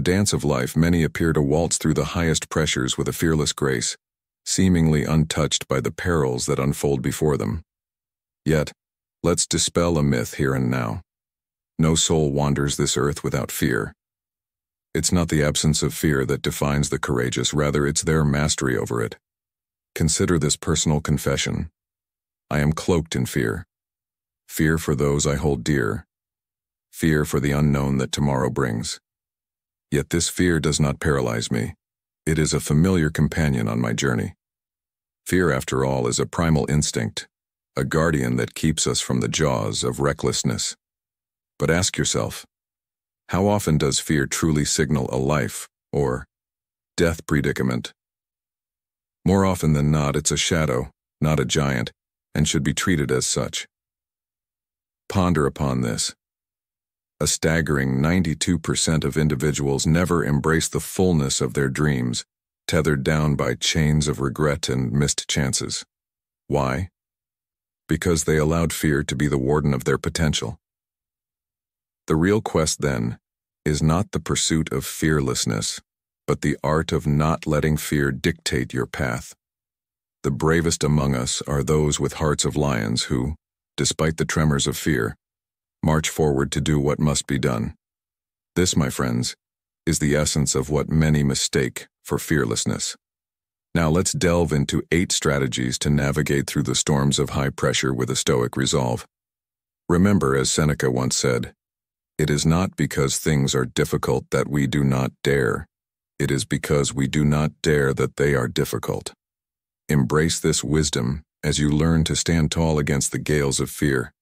the dance of life, many appear to waltz through the highest pressures with a fearless grace, seemingly untouched by the perils that unfold before them. Yet, let's dispel a myth here and now. No soul wanders this earth without fear. It's not the absence of fear that defines the courageous, rather it's their mastery over it. Consider this personal confession. I am cloaked in fear. Fear for those I hold dear. Fear for the unknown that tomorrow brings. Yet this fear does not paralyze me. It is a familiar companion on my journey. Fear, after all, is a primal instinct, a guardian that keeps us from the jaws of recklessness. But ask yourself, how often does fear truly signal a life or death predicament? More often than not, it's a shadow, not a giant, and should be treated as such. Ponder upon this. A staggering 92% of individuals never embrace the fullness of their dreams, tethered down by chains of regret and missed chances. Why? Because they allowed fear to be the warden of their potential. The real quest, then, is not the pursuit of fearlessness, but the art of not letting fear dictate your path. The bravest among us are those with hearts of lions who, despite the tremors of fear, march forward to do what must be done. This, my friends, is the essence of what many mistake for fearlessness. Now let's delve into 8 strategies to navigate through the storms of high pressure with a stoic resolve. Remember, as Seneca once said, it is not because things are difficult that we do not dare. It is because we do not dare that they are difficult. Embrace this wisdom as you learn to stand tall against the gales of fear,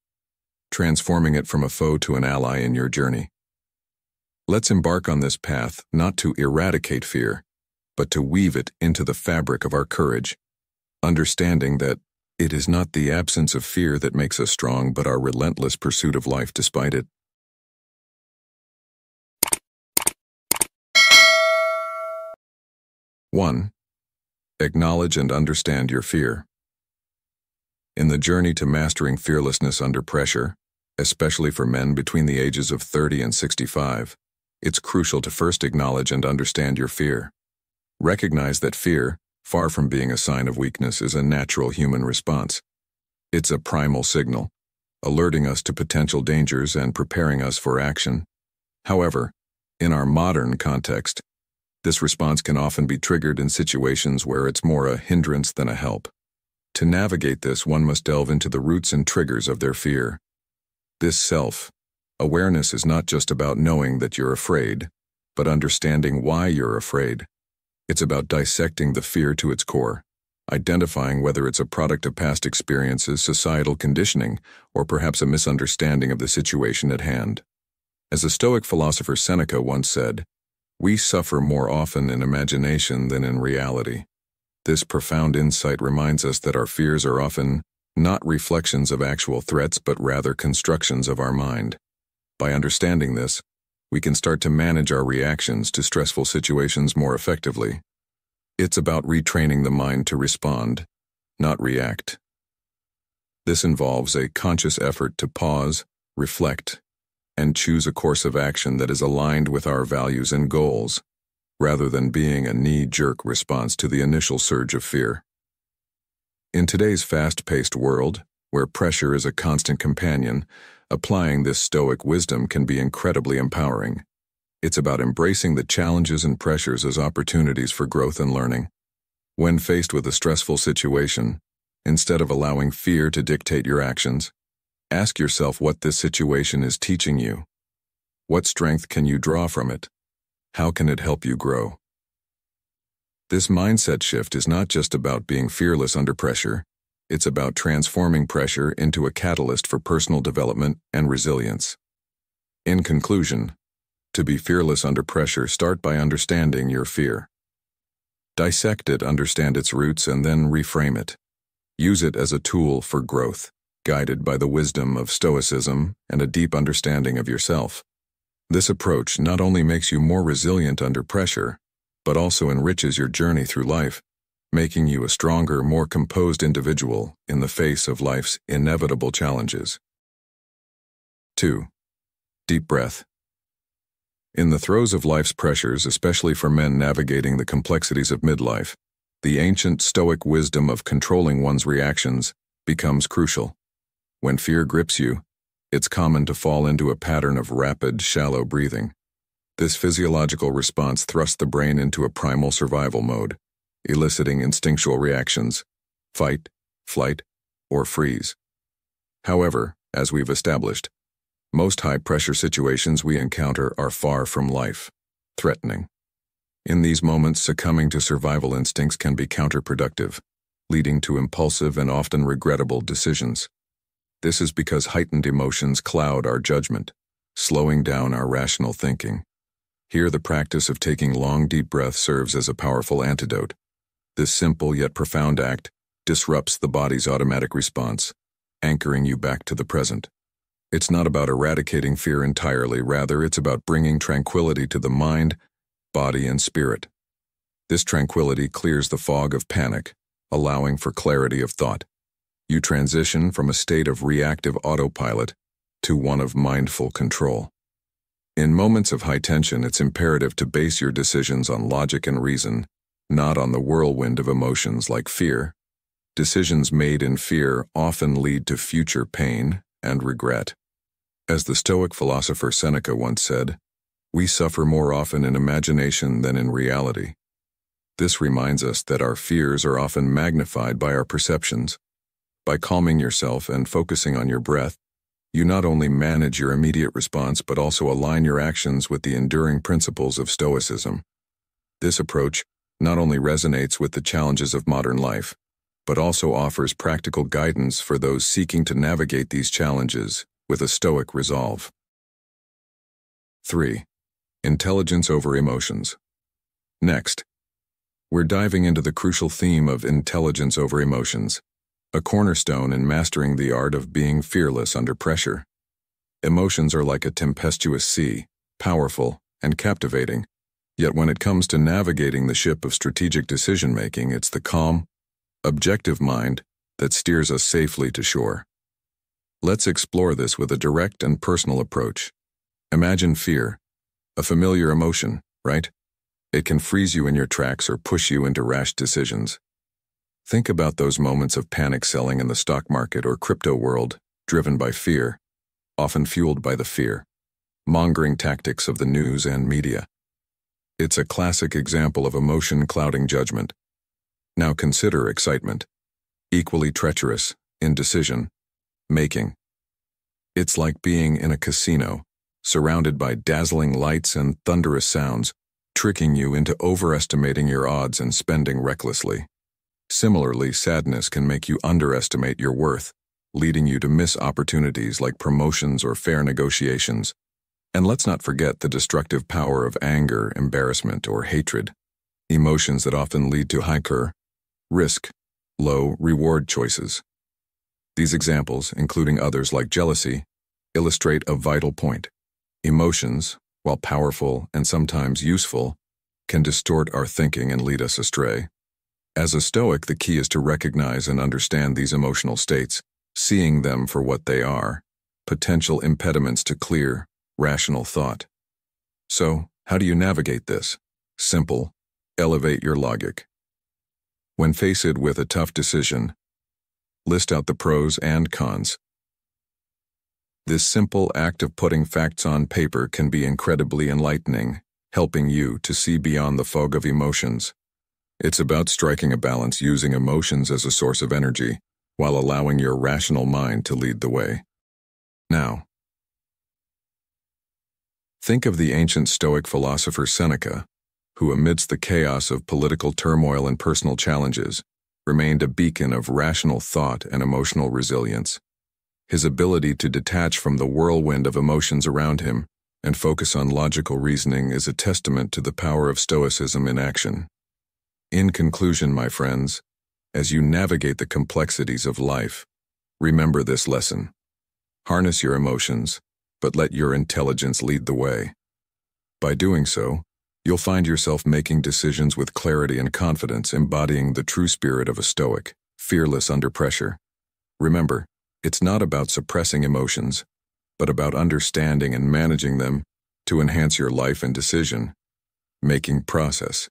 transforming it from a foe to an ally in your journey. Let's embark on this path not to eradicate fear, but to weave it into the fabric of our courage, understanding that it is not the absence of fear that makes us strong, but our relentless pursuit of life despite it. One, acknowledge and understand your fear. In the journey to mastering fearlessness under pressure, especially for men between the ages of 30 and 65, it's crucial to first acknowledge and understand your fear. Recognize that fear, far from being a sign of weakness, is a natural human response. It's a primal signal, alerting us to potential dangers and preparing us for action. However, in our modern context, this response can often be triggered in situations where it's more a hindrance than a help. To navigate this, one must delve into the roots and triggers of their fear. This self-awareness is not just about knowing that you're afraid, but understanding why you're afraid. It's about dissecting the fear to its core, identifying whether it's a product of past experiences, societal conditioning, or perhaps a misunderstanding of the situation at hand. As the Stoic philosopher Seneca once said, "We suffer more often in imagination than in reality." This profound insight reminds us that our fears are often not reflections of actual threats, but rather constructions of our mind. By understanding this, we can start to manage our reactions to stressful situations more effectively. It's about retraining the mind to respond, not react. This involves a conscious effort to pause, reflect, and choose a course of action that is aligned with our values and goals, rather than being a knee-jerk response to the initial surge of fear. In today's fast-paced world, where pressure is a constant companion, applying this stoic wisdom can be incredibly empowering. It's about embracing the challenges and pressures as opportunities for growth and learning. When faced with a stressful situation, instead of allowing fear to dictate your actions, ask yourself what this situation is teaching you. What strength can you draw from it? How can it help you grow? This mindset shift is not just about being fearless under pressure. It's about transforming pressure into a catalyst for personal development and resilience. In conclusion, to be fearless under pressure, start by understanding your fear. Dissect it, understand its roots, and then reframe it. Use it as a tool for growth, guided by the wisdom of Stoicism and a deep understanding of yourself. This approach not only makes you more resilient under pressure, but also enriches your journey through life, making you a stronger, more composed individual in the face of life's inevitable challenges. 2. Deep breath. In the throes of life's pressures, especially for men navigating the complexities of midlife, the ancient Stoic wisdom of controlling one's reactions becomes crucial. When fear grips you, it's common to fall into a pattern of rapid, shallow breathing. This physiological response thrusts the brain into a primal survival mode, eliciting instinctual reactions: fight, flight, or freeze. However, as we've established, most high-pressure situations we encounter are far from life-threatening. In these moments, succumbing to survival instincts can be counterproductive, leading to impulsive and often regrettable decisions. This is because heightened emotions cloud our judgment, slowing down our rational thinking. Here, the practice of taking long, deep breaths serves as a powerful antidote. This simple yet profound act disrupts the body's automatic response, anchoring you back to the present. It's not about eradicating fear entirely, rather it's about bringing tranquility to the mind, body, and spirit. This tranquility clears the fog of panic, allowing for clarity of thought. You transition from a state of reactive autopilot to one of mindful control. In moments of high tension, it's imperative to base your decisions on logic and reason, not on the whirlwind of emotions like fear. Decisions made in fear often lead to future pain and regret. As the Stoic philosopher Seneca once said, "We suffer more often in imagination than in reality." This reminds us that our fears are often magnified by our perceptions. By calming yourself and focusing on your breath, you not only manage your immediate response but also align your actions with the enduring principles of Stoicism. This approach not only resonates with the challenges of modern life, but also offers practical guidance for those seeking to navigate these challenges with a Stoic resolve. 3. Intelligence over emotions. Next, we're diving into the crucial theme of intelligence over emotions, a cornerstone in mastering the art of being fearless under pressure. Emotions are like a tempestuous sea, powerful and captivating, yet when it comes to navigating the ship of strategic decision-making, it's the calm, objective mind that steers us safely to shore. Let's explore this with a direct and personal approach. Imagine fear, a familiar emotion, right? It can freeze you in your tracks or push you into rash decisions. Think about those moments of panic selling in the stock market or crypto world, driven by fear, often fueled by the fear-mongering tactics of the news and media. It's a classic example of emotion clouding judgment. Now consider excitement, equally treacherous in decision-making. It's like being in a casino, surrounded by dazzling lights and thunderous sounds, tricking you into overestimating your odds and spending recklessly. Similarly, sadness can make you underestimate your worth, leading you to miss opportunities like promotions or fair negotiations. And let's not forget the destructive power of anger, embarrassment, or hatred, emotions that often lead to high risk, low reward choices. These examples, including others like jealousy, illustrate a vital point. Emotions, while powerful and sometimes useful, can distort our thinking and lead us astray. As a Stoic, the key is to recognize and understand these emotional states, seeing them for what they are, potential impediments to clear, rational thought. So, how do you navigate this? Simple. Elevate your logic. When faced with a tough decision, list out the pros and cons. This simple act of putting facts on paper can be incredibly enlightening, helping you to see beyond the fog of emotions. It's about striking a balance, using emotions as a source of energy, while allowing your rational mind to lead the way. Now, think of the ancient Stoic philosopher Seneca, who amidst the chaos of political turmoil and personal challenges, remained a beacon of rational thought and emotional resilience. His ability to detach from the whirlwind of emotions around him and focus on logical reasoning is a testament to the power of Stoicism in action. In conclusion, my friends, as you navigate the complexities of life, remember this lesson. Harness your emotions, but let your intelligence lead the way. By doing so, you'll find yourself making decisions with clarity and confidence, embodying the true spirit of a Stoic, fearless under pressure. Remember, it's not about suppressing emotions, but about understanding and managing them to enhance your life and decision-making process.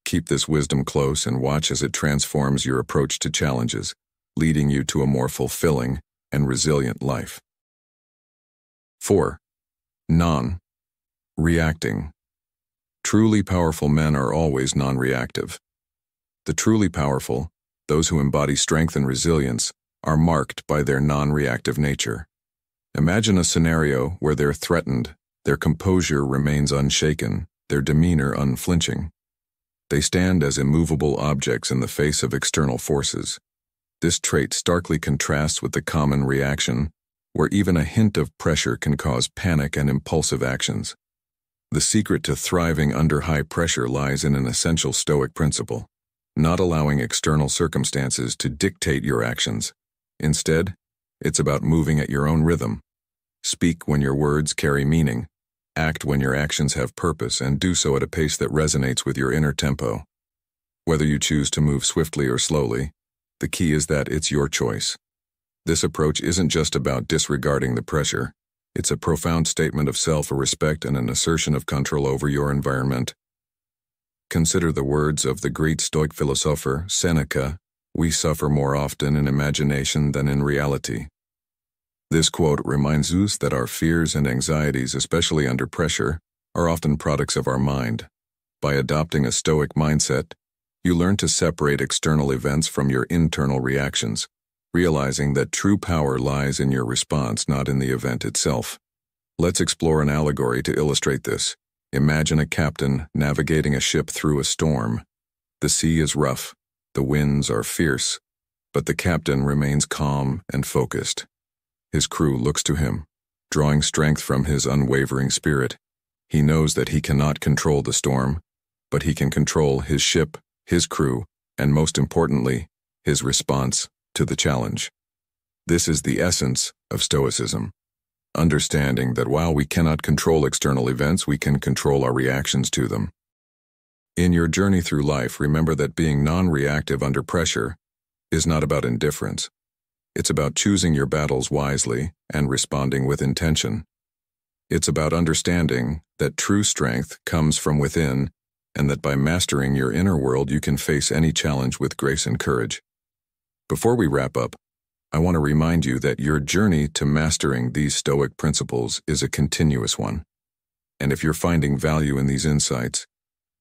Keep this wisdom close and watch as it transforms your approach to challenges, leading you to a more fulfilling and resilient life. 4. Non-reacting. Truly powerful men are always non-reactive. The truly powerful, those who embody strength and resilience, are marked by their non-reactive nature. Imagine a scenario where they're threatened, their composure remains unshaken, their demeanor unflinching. They stand as immovable objects in the face of external forces. This trait starkly contrasts with the common reaction, where even a hint of pressure can cause panic and impulsive actions. The secret to thriving under high pressure lies in an essential Stoic principle: not allowing external circumstances to dictate your actions. Instead, it's about moving at your own rhythm. Speak when your words carry meaning, act when your actions have purpose, and do so at a pace that resonates with your inner tempo. Whether you choose to move swiftly or slowly, the key is that it's your choice. This approach isn't just about disregarding the pressure. It's a profound statement of self-respect and an assertion of control over your environment. Consider the words of the great Stoic philosopher Seneca: "We suffer more often in imagination than in reality." This quote reminds us that our fears and anxieties, especially under pressure, are often products of our mind. By adopting a Stoic mindset, you learn to separate external events from your internal reactions, realizing that true power lies in your response, not in the event itself. Let's explore an allegory to illustrate this. Imagine a captain navigating a ship through a storm. The sea is rough, the winds are fierce, but the captain remains calm and focused. His crew looks to him, drawing strength from his unwavering spirit. He knows that he cannot control the storm, but he can control his ship, his crew, and most importantly, his response to the challenge. This is the essence of Stoicism: understanding that while we cannot control external events, we can control our reactions to them. In your journey through life, remember that being non-reactive under pressure is not about indifference. It's about choosing your battles wisely and responding with intention. It's about understanding that true strength comes from within, and that by mastering your inner world, you can face any challenge with grace and courage. Before we wrap up, I want to remind you that your journey to mastering these Stoic principles is a continuous one. And if you're finding value in these insights,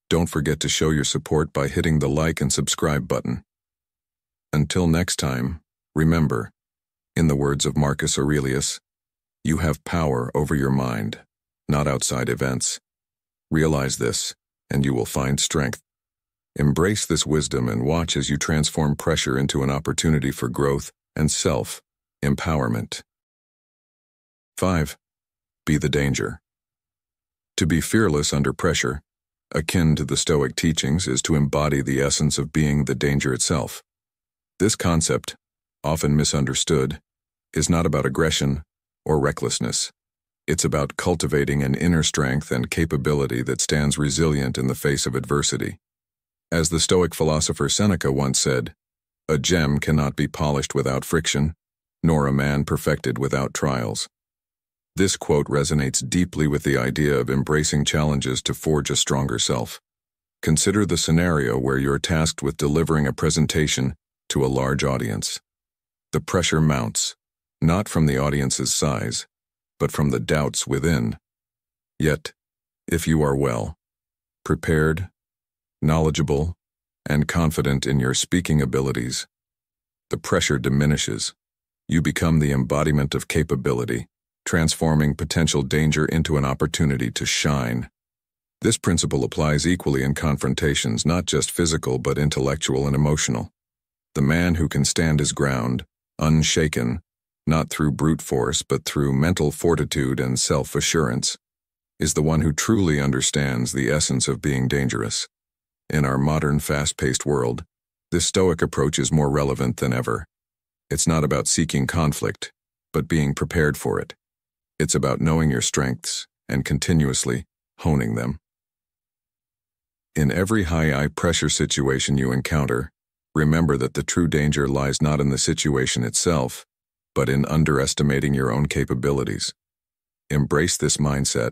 don't forget to show your support by hitting the like and subscribe button. Until next time, remember, in the words of Marcus Aurelius, you have power over your mind, not outside events. Realize this, and you will find strength. Embrace this wisdom and watch as you transform pressure into an opportunity for growth and self-empowerment. 5. Be the danger. To be fearless under pressure, akin to the Stoic teachings, is to embody the essence of being the danger itself. This concept, often misunderstood, is not about aggression or recklessness. It's about cultivating an inner strength and capability that stands resilient in the face of adversity. As the Stoic philosopher Seneca once said, "A gem cannot be polished without friction, nor a man perfected without trials." This quote resonates deeply with the idea of embracing challenges to forge a stronger self. Consider the scenario where you're tasked with delivering a presentation to a large audience. The pressure mounts, not from the audience's size, but from the doubts within. Yet, if you are well prepared, knowledgeable, and confident in your speaking abilities, the pressure diminishes. You become the embodiment of capability, transforming potential danger into an opportunity to shine. This principle applies equally in confrontations, not just physical but intellectual and emotional. The man who can stand his ground, unshaken, not through brute force but through mental fortitude and self-assurance, is the one who truly understands the essence of being dangerous. In our modern fast-paced world, this Stoic approach is more relevant than ever. It's not about seeking conflict, but being prepared for it. It's about knowing your strengths and continuously honing them. In every high-pressure situation you encounter, remember that the true danger lies not in the situation itself, but in underestimating your own capabilities. Embrace this mindset,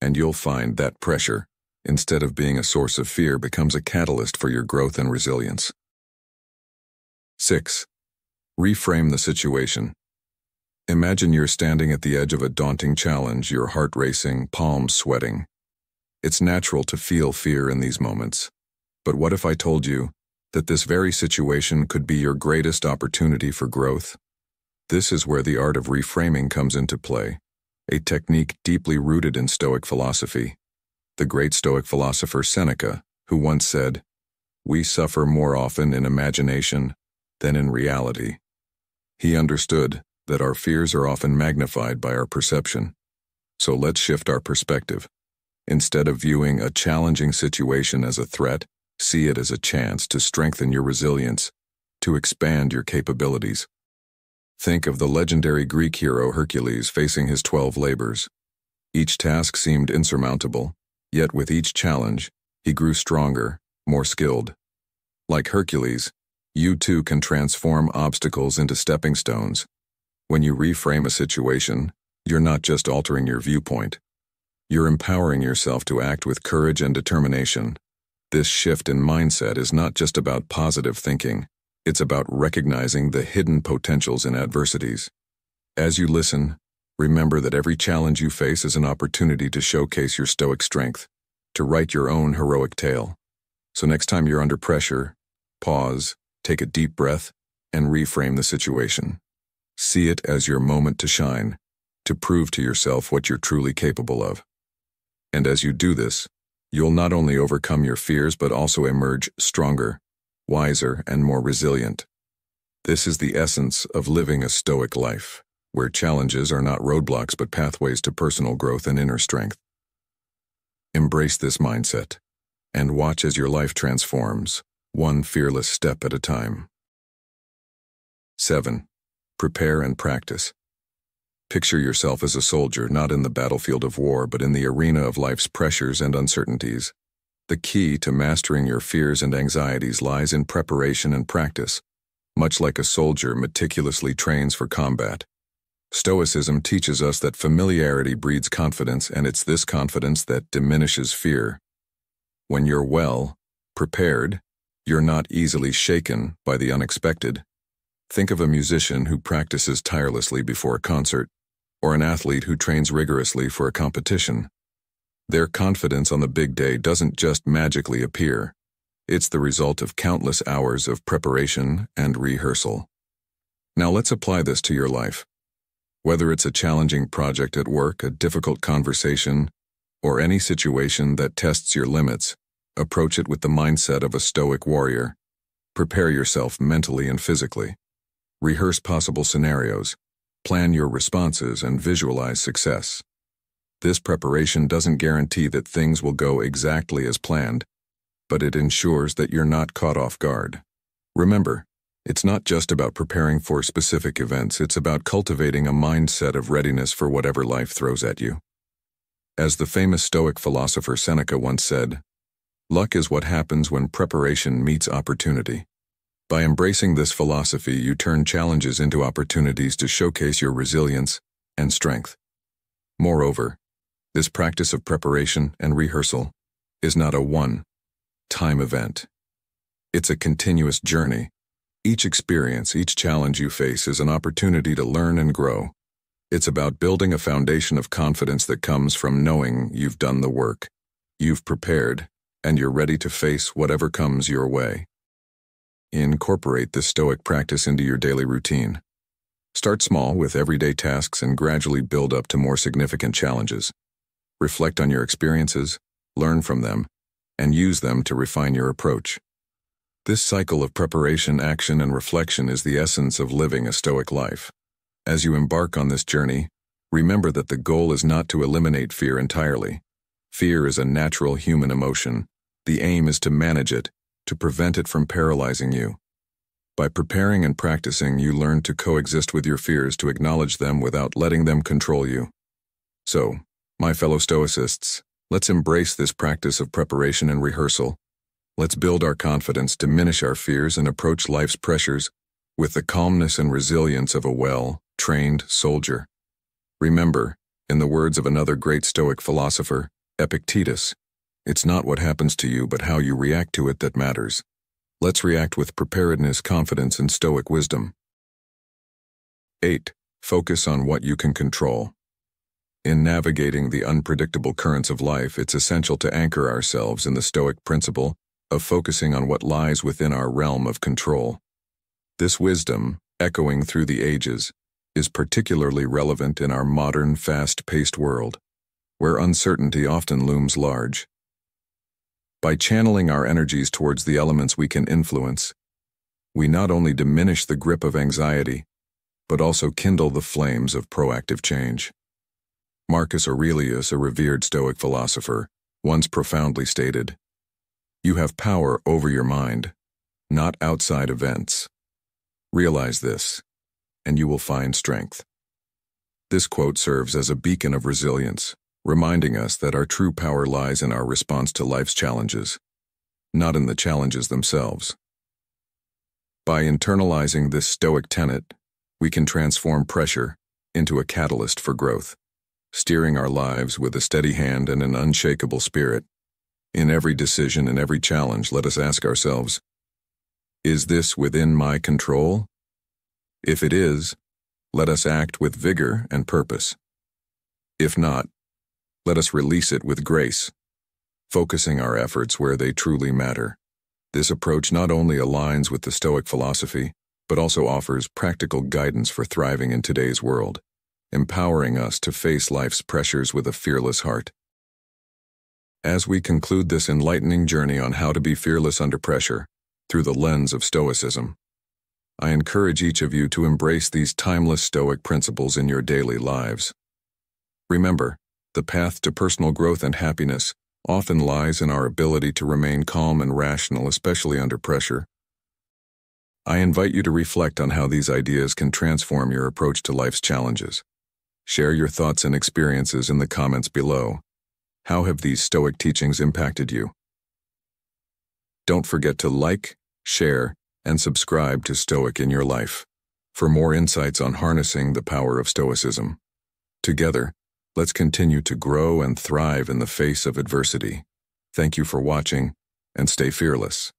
and you'll find that pressure, instead of being a source of fear, becomes a catalyst for your growth and resilience. 6. Reframe the situation. Imagine you're standing at the edge of a daunting challenge, your heart racing, palms sweating. It's natural to feel fear in these moments. But what if I told you that this very situation could be your greatest opportunity for growth? This is where the art of reframing comes into play, a technique deeply rooted in Stoic philosophy. The great Stoic philosopher Seneca, who once said, "We suffer more often in imagination than in reality." He understood that our fears are often magnified by our perception. So let's shift our perspective. Instead of viewing a challenging situation as a threat, see it as a chance to strengthen your resilience, to expand your capabilities. Think of the legendary Greek hero Hercules facing his 12 labors. Each task seemed insurmountable, yet with each challenge, he grew stronger, more skilled. Like Hercules, you too can transform obstacles into stepping stones. When you reframe a situation, you're not just altering your viewpoint. You're empowering yourself to act with courage and determination. This shift in mindset is not just about positive thinking. It's about recognizing the hidden potentials in adversities. As you listen, remember that every challenge you face is an opportunity to showcase your stoic strength, to write your own heroic tale. So next time you're under pressure, pause, take a deep breath, and reframe the situation. See it as your moment to shine, to prove to yourself what you're truly capable of. And as you do this, you'll not only overcome your fears but also emerge stronger, wiser, and more resilient. This is the essence of living a Stoic life, where challenges are not roadblocks but pathways to personal growth and inner strength. Embrace this mindset, and watch as your life transforms, one fearless step at a time. 7. Prepare and practice. Picture yourself as a soldier, not in the battlefield of war, but in the arena of life's pressures and uncertainties. The key to mastering your fears and anxieties lies in preparation and practice, much like a soldier meticulously trains for combat. Stoicism teaches us that familiarity breeds confidence, and it's this confidence that diminishes fear. When you're well prepared, you're not easily shaken by the unexpected. Think of a musician who practices tirelessly before a concert, or an athlete who trains rigorously for a competition. Their confidence on the big day doesn't just magically appear. It's the result of countless hours of preparation and rehearsal. Now let's apply this to your life. Whether it's a challenging project at work, a difficult conversation, or any situation that tests your limits, approach it with the mindset of a Stoic warrior. Prepare yourself mentally and physically. Rehearse possible scenarios, plan your responses, and visualize success. This preparation doesn't guarantee that things will go exactly as planned, but it ensures that you're not caught off guard. Remember, it's not just about preparing for specific events, it's about cultivating a mindset of readiness for whatever life throws at you. As the famous Stoic philosopher Seneca once said, "Luck is what happens when preparation meets opportunity." By embracing this philosophy, you turn challenges into opportunities to showcase your resilience and strength. Moreover, this practice of preparation and rehearsal is not a one-time event. It's a continuous journey. Each experience, each challenge you face is an opportunity to learn and grow. It's about building a foundation of confidence that comes from knowing you've done the work, you've prepared, and you're ready to face whatever comes your way. Incorporate this Stoic practice into your daily routine. Start small with everyday tasks and gradually build up to more significant challenges. Reflect on your experiences, learn from them, and use them to refine your approach. This cycle of preparation, action, and reflection is the essence of living a Stoic life. As you embark on this journey, remember that the goal is not to eliminate fear entirely. Fear is a natural human emotion. The aim is to manage it, to prevent it from paralyzing you. By preparing and practicing, you learn to coexist with your fears, to acknowledge them without letting them control you. So, my fellow Stoicists, let's embrace this practice of preparation and rehearsal. Let's build our confidence, diminish our fears, and approach life's pressures with the calmness and resilience of a well-trained soldier. Remember, In the words of another great Stoic philosopher, Epictetus, it's not what happens to you but how you react to it that matters. Let's react with preparedness, confidence, and Stoic wisdom. 8. Focus on what you can control. In navigating the unpredictable currents of life, it's essential to anchor ourselves in the Stoic principle of focusing on what lies within our realm of control. This wisdom, echoing through the ages, is particularly relevant in our modern, fast-paced world, where uncertainty often looms large. By channeling our energies towards the elements we can influence, we not only diminish the grip of anxiety, but also kindle the flames of proactive change. Marcus Aurelius, a revered Stoic philosopher, once profoundly stated, "You have power over your mind, not outside events. Realize this, and you will find strength." This quote serves as a beacon of resilience, reminding us that our true power lies in our response to life's challenges, not in the challenges themselves. By internalizing this Stoic tenet, we can transform pressure into a catalyst for growth, steering our lives with a steady hand and an unshakable spirit. In every decision and every challenge, let us ask ourselves, is this within my control? If it is, let us act with vigor and purpose. If not, let us release it with grace, focusing our efforts where they truly matter. This approach not only aligns with the Stoic philosophy, but also offers practical guidance for thriving in today's world, empowering us to face life's pressures with a fearless heart. As we conclude this enlightening journey on how to be fearless under pressure, through the lens of Stoicism, I encourage each of you to embrace these timeless Stoic principles in your daily lives. Remember, the path to personal growth and happiness often lies in our ability to remain calm and rational, especially under pressure. I invite you to reflect on how these ideas can transform your approach to life's challenges. Share your thoughts and experiences in the comments below. How have these Stoic teachings impacted you? Don't forget to like, share, and subscribe to Stoic in Your Life for more insights on harnessing the power of Stoicism. Together, let's continue to grow and thrive in the face of adversity. Thank you for watching, and stay fearless.